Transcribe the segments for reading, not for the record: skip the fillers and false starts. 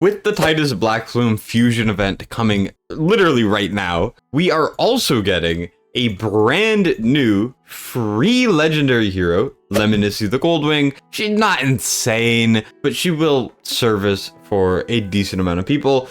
with the Titus Black Plume fusion event coming literally right now, we are also getting a brand new free legendary hero, Leminisi the Goldwing. She's not insane, but she will service for a decent amount of people.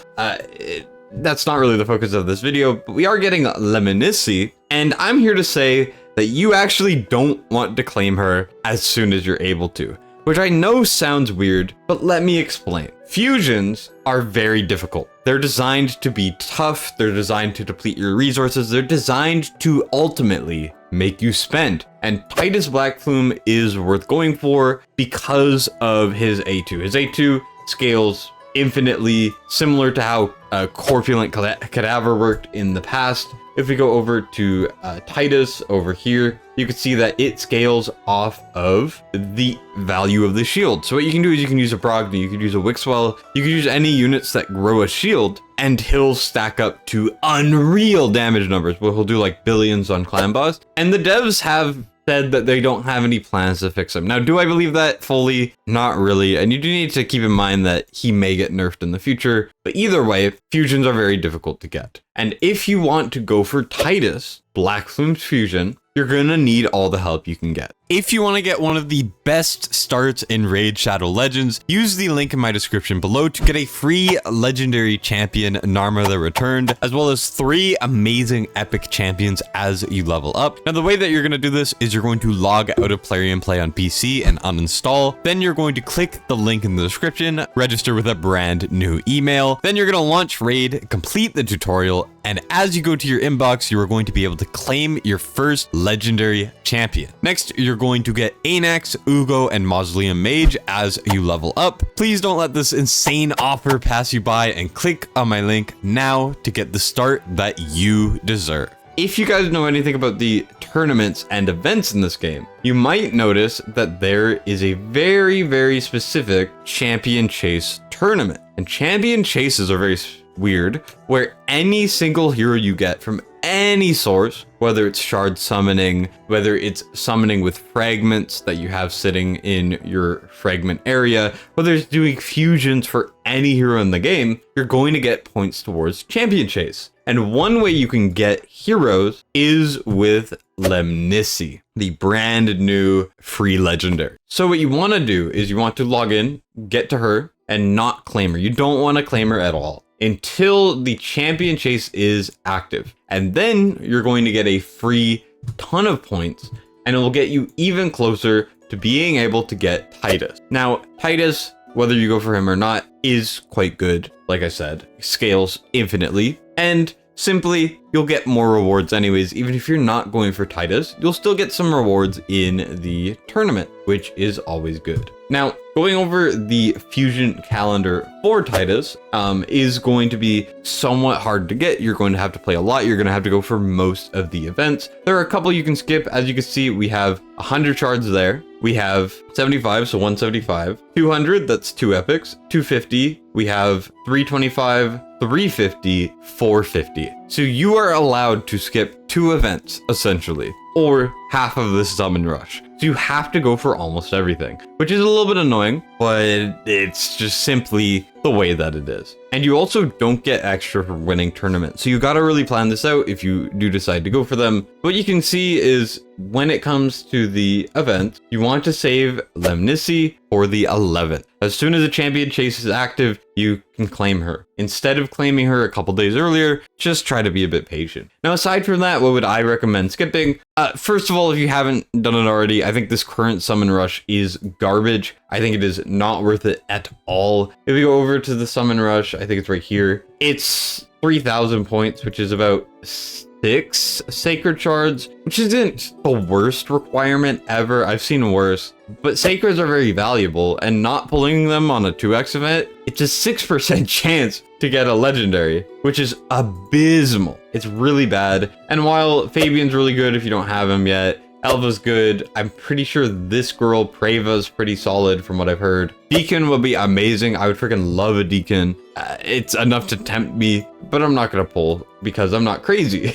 That's not really the focus of this video, but we are getting Leminisi, and I'm here to say that you actually don't want to claim her as soon as you're able to, which I know sounds weird, but let me explain. Fusions are very difficult. They're designed to be tough, they're designed to deplete your resources, they're designed to ultimately make you spend. And Titus Black Plume is worth going for because of his A2. His A2 scales infinitely, similar to how Corpulent Cadaver worked in the past. If we go over to Titus over here, you can see that it scales off of the value of the shield. So what you can do is you can use a Brogni, you can use a Wixwell, you can use any units that grow a shield, and he'll stack up to unreal damage numbers, but he'll do like billions on clan boss. And the devs have said that they don't have any plans to fix him. Now, do I believe that fully? Not really. And you do need to keep in mind that he may get nerfed in the future. But either way, fusions are very difficult to get. And if you want to go for Titus Black Plume's fusion, you're gonna need all the help you can get. If you want to get one of the best starts in Raid Shadow Legends, use the link in my description below to get a free legendary champion, Narma the Returned, as well as 3 amazing epic champions as you level up. Now, the way that you're going to do this is you're going to log out of Plarium Play on PC and uninstall. Then you're going to click the link in the description, register with a brand new email. Then you're going to launch Raid, complete the tutorial, and as you go to your inbox, you are going to be able to claim your first legendary champion. Next, you're going to get Anax, Uugo, and Mausoleum Mage as you level up. Please don't let this insane offer pass you by and click on my link now to get the start that you deserve. If you guys know anything about the tournaments and events in this game, you might notice that there is a very, very specific champion chase tournament. And champion chases are very weird, where any single hero you get from any source, whether it's shard summoning, whether it's summoning with fragments that you have sitting in your fragment area, whether it's doing fusions for any hero in the game, you're going to get points towards champion chase. And one way you can get heroes is with Leminisi, the brand new free legendary. So what you want to do is you want to log in, get to her, and not claim her. You don't want to claim her at all until the champion chase is active. And then you're going to get a free ton of points, and it will get you even closer to being able to get Titus. Now, Titus, whether you go for him or not, is quite good. Like I said, scales infinitely, and simply, you'll get more rewards anyways. Even if you're not going for Titus, you'll still get some rewards in the tournament, which is always good. Now, going over the fusion calendar for Titus is going to be somewhat hard to get. You're going to have to play a lot. You're going to have to go for most of the events. There are a couple you can skip. As you can see, we have 100 shards there. We have 75, so 175. 200, that's 2 epics. 250, we have 325, 350, 450. So you are allowed to skip 2 events, essentially, or half of the summon rush. So you have to go for almost everything, which is a little bit annoying, but it's just simply the way that it is. And you also don't get extra for winning tournaments. So you got to really plan this out if you do decide to go for them. What you can see is when it comes to the event, you want to save Leminisi for the 11th. As soon as the champion chase is active, you can claim her. Instead of claiming her a couple days earlier, just try to be a bit patient. Now, aside from that, what would I recommend skipping? First of all, if you haven't done it already, I think this current summon rush is garbage. I think it is not worth it at all. If we go over to the summon rush, I think it's right here. It's 3,000 points, which is about 6 sacred shards, which isn't the worst requirement ever. I've seen worse, but sacreds are very valuable, and not pulling them on a 2x event, it's a 6% chance to get a legendary, which is abysmal. It's really bad. And while Fabian's really good if you don't have him yet, Elva's good. I'm pretty sure this girl, Preva's pretty solid from what I've heard. Deacon will be amazing. I would freaking love a Deacon. It's enough to tempt me, but I'm not gonna pull because I'm not crazy.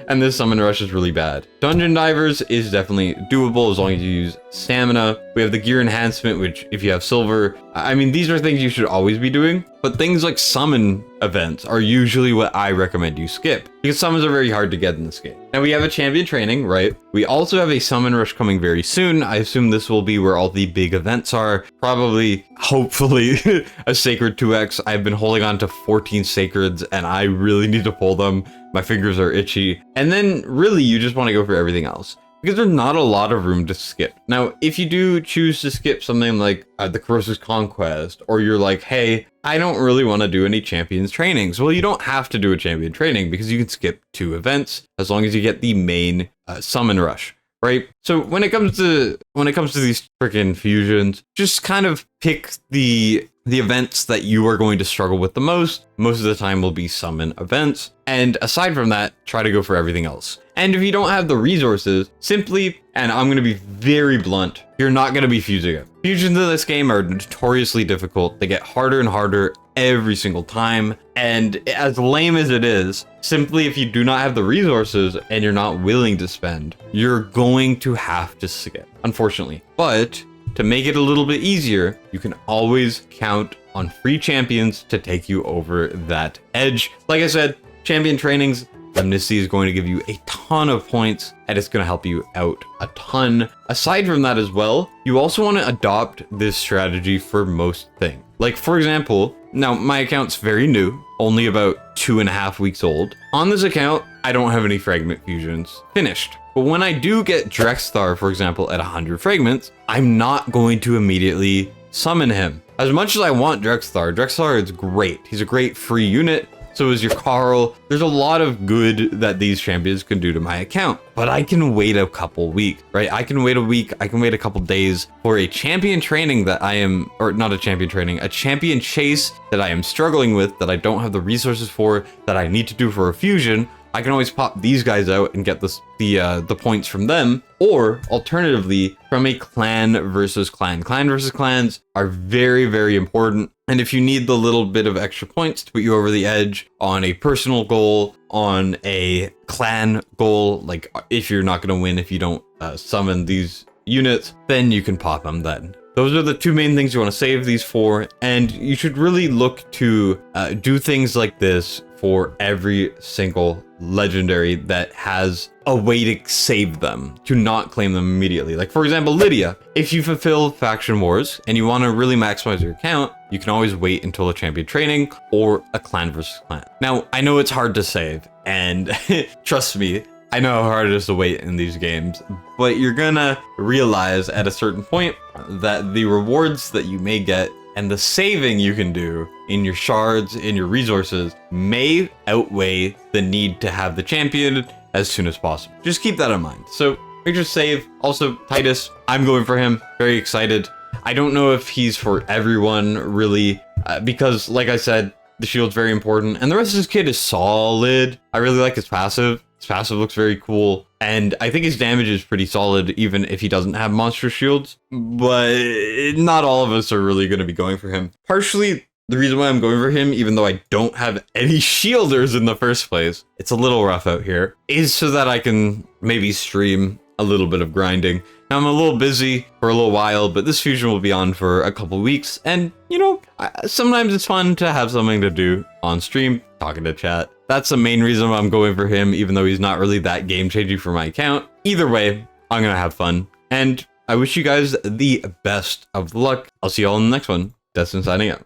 And this summon rush is really bad. Dungeon Divers is definitely doable as long as you use stamina. We have the gear enhancement, which if you have silver, I mean, these are things you should always be doing, but things like summon events are usually what I recommend you skip, because summons are very hard to get in this game. Now we have a champion training, right? We also have a summon rush coming very soon. I assume this will be where all the big events are. Probably, hopefully, a sacred 2x. I've been holding on to 14 sacreds and I really need to pull them. My fingers are itchy. And then really you just want to go for everything else, because there's not a lot of room to skip. Now, if you do choose to skip something like the Corrosive Conquest, or you're like, hey, I don't really want to do any champions trainings. Well, you don't have to do a champion training, because you can skip 2 events as long as you get the main summon rush, right? So when it comes to these freaking fusions, just kind of pick the events that you are going to struggle with the most. Most of the time will be summon events. And aside from that, try to go for everything else. And if you don't have the resources, simply, and I'm going to be very blunt, you're not going to be fusing it. Fusions in this game are notoriously difficult. They get harder and harder every single time. And as lame as it is, simply if you do not have the resources and you're not willing to spend, you're going to have to skip, unfortunately. But to make it a little bit easier, you can always count on free champions to take you over that edge. Like I said, champion trainings, Leminisi is going to give you a ton of points and it's going to help you out a ton. Aside from that as well, you also want to adopt this strategy for most things. Like for example, now my account's very new, only about 2.5 weeks old. On this account, I don't have any fragment fusions finished. But when I do get Drexthar, for example, at 100 fragments, I'm not going to immediately summon him. As much as I want Drexthar is great. He's a great free unit. So is your Carl. There's a lot of good that these champions can do to my account, but I can wait a couple weeks, right? I can wait a week, I can wait a couple days for a champion training that I am, or not a champion training, a champion chase that I am struggling with, that I don't have the resources for, that I need to do for a fusion. I can always pop these guys out and get the points from them, or alternatively from a clan versus clan. Clan versus clans are very, very important. And if you need the little bit of extra points to put you over the edge on a personal goal, on a clan goal, like if you're not going to win if you don't summon these units, then you can pop them then. Those are the 2 main things you want to save these for, and you should really look to do things like this for every single legendary that has a way to save them, to not claim them immediately. Like for example, Lydia, if you fulfill faction wars and you want to really maximize your account, you can always wait until a champion training or a clan versus clan. Now, I know it's hard to save, and trust me, I know how hard it is to wait in these games, but you're gonna realize at a certain point that the rewards that you may get and the saving you can do in your shards, in your resources, may outweigh the need to have the champion as soon as possible. Just keep that in mind. So make sure to save. Also, Titus, I'm going for him. Very excited. I don't know if he's for everyone, really, because like I said, the shield's very important, and the rest of his kit is solid. I really like his passive. His passive looks very cool, and I think his damage is pretty solid even if he doesn't have monster shields, but not all of us are really going to be going for him. Partially, the reason why I'm going for him, even though I don't have any shielders in the first place, it's a little rough out here, is so that I can maybe stream a little bit of grinding. Now I'm a little busy for a little while, but this fusion will be on for a couple weeks, and you know, sometimes it's fun to have something to do on stream, talking to chat. That's the main reason why I'm going for him, even though he's not really that game-changing for my account. Either way, I'm gonna have fun, and I wish you guys the best of luck. I'll see you all in the next one. Destin signing out.